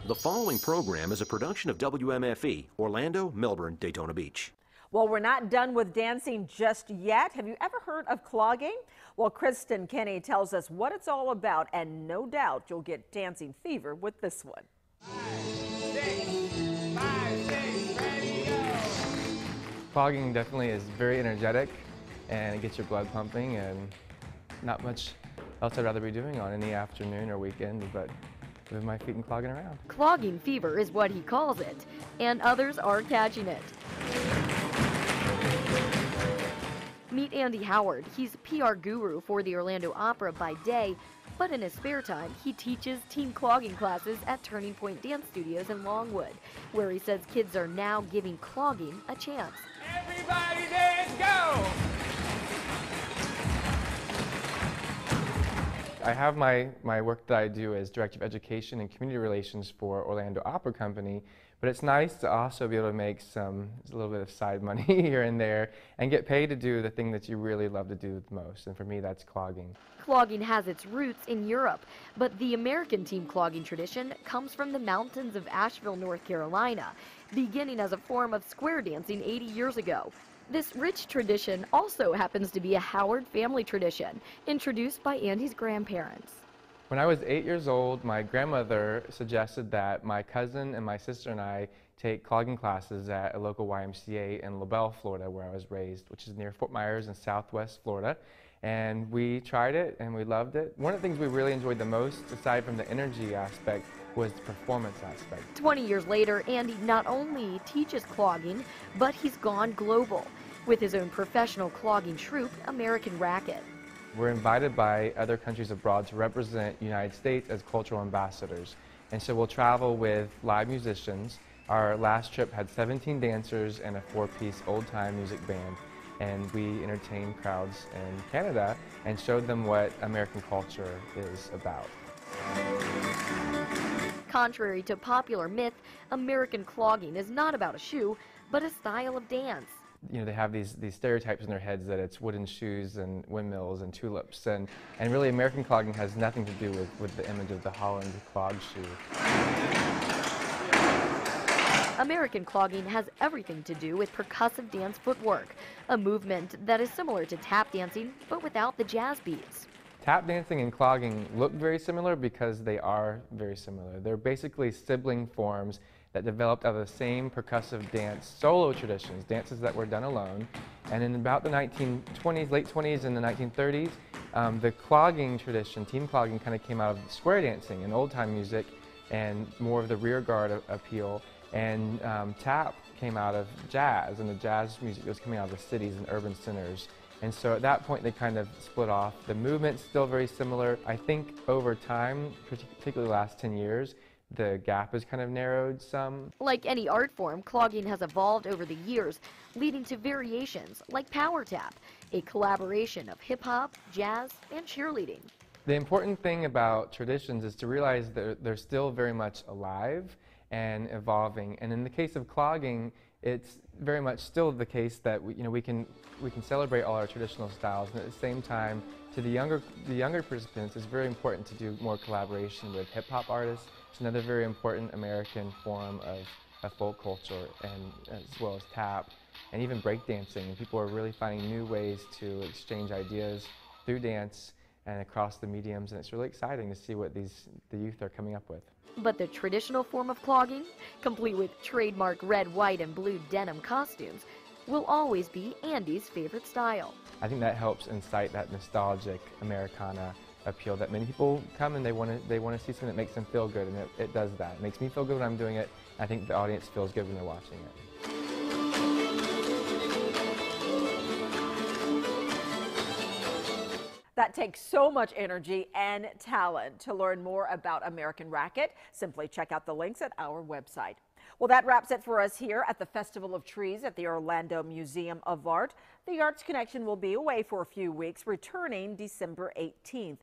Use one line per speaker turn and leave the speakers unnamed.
The following program is a production of WMFE, Orlando, Melbourne, Daytona Beach.
Well, we're not done with dancing just yet. Have you ever heard of clogging? Well, Kristen Kenny tells us what it's all about, and no doubt you'll get dancing fever with this one.
5, 6, ready, go!
Clogging definitely is very energetic, and it gets your blood pumping, and not much else I'd rather be doing on any afternoon or weekend but moving my feet and clogging around.
Clogging fever is what he calls it, and others are catching it. Meet Andy Howard. He's a PR guru for the Orlando Opera by day, but in his spare time, he teaches team clogging classes at Turning Point Dance Studios in Longwood, where he says kids are now giving clogging a chance.
Everybody dance, go!
I have my work that I do as Director of Education and Community Relations for Orlando Opera Company, but it's nice to also be able to make a little bit of side money here and there and get paid to do the thing that you really love to do the most, and for me that's clogging.
Clogging has its roots in Europe, but the American team clogging tradition comes from the mountains of Asheville, North Carolina, beginning as a form of square dancing 80 years ago. This rich tradition also happens to be a Howard family tradition, introduced by Andy's grandparents.
When I was 8 years old, my grandmother suggested that my cousin and my sister and I take clogging classes at a local YMCA in LaBelle, Florida, where I was raised, which is near Fort Myers in southwest Florida. And we tried it and we loved it. One of the things we really enjoyed the most, aside from the energy aspect, was the performance aspect. 20
years later, Andy not only teaches clogging, but he's gone global with his own professional clogging troupe, American Racket.
We're invited by other countries abroad to represent the United States as cultural ambassadors. And so we'll travel with live musicians. Our last trip had 17 dancers and a 4-piece old-time music band. And we entertained crowds in Canada and showed them what American culture is about.
Contrary to popular myth, American clogging is not about a shoe, but a style of dance.
You know, they have these stereotypes in their heads that it's wooden shoes and windmills and tulips, and really American clogging has nothing to do with the image of the Holland clog shoe.
American clogging has everything to do with percussive dance footwork, a movement that is similar to tap dancing, but without the jazz beats.
Tap dancing and clogging look very similar because they are very similar. They're basically sibling forms that developed out of the same percussive dance solo traditions, dances that were done alone. And in about the 1920s, late 20s and the 1930s, the clogging tradition, team clogging, kind of came out of square dancing and old-time music and more of the rear guard appeal. And tap came out of jazz, and the jazz music was coming out of the cities and urban centers. And so at that point they kind of split off. The movement's still very similar. I think over time, particularly the last 10 years, the gap has kind of narrowed some.
Like any art form, clogging has evolved over the years, leading to variations like power tap, a collaboration of hip-hop, jazz, and cheerleading.
The important thing about traditions is to realize that they're still very much alive and evolving. And in the case of clogging, it's very much still the case that we can celebrate all our traditional styles, and at the same time, to the younger participants, it's very important to do more collaboration with hip-hop artists. It's another very important American form of folk culture, and as well as tap, and even breakdancing. And people are really finding new ways to exchange ideas through dance and across the mediums, and it's really exciting to see what the youth are coming up with.
But the traditional form of clogging, complete with trademark red, white, and blue denim costumes, will always be Andy's favorite style.
I think that helps incite that nostalgic Americana appeal that many people come and they want to see something that makes them feel good, and it does that. It makes me feel good when I'm doing it. I think the audience feels good when they're watching it.
That takes so much energy and talent. To learn more about American Racket, simply check out the links at our website. Well, that wraps it for us here at the Festival of Trees at the Orlando Museum of Art. The Arts Connection will be away for a few weeks, returning December 18th.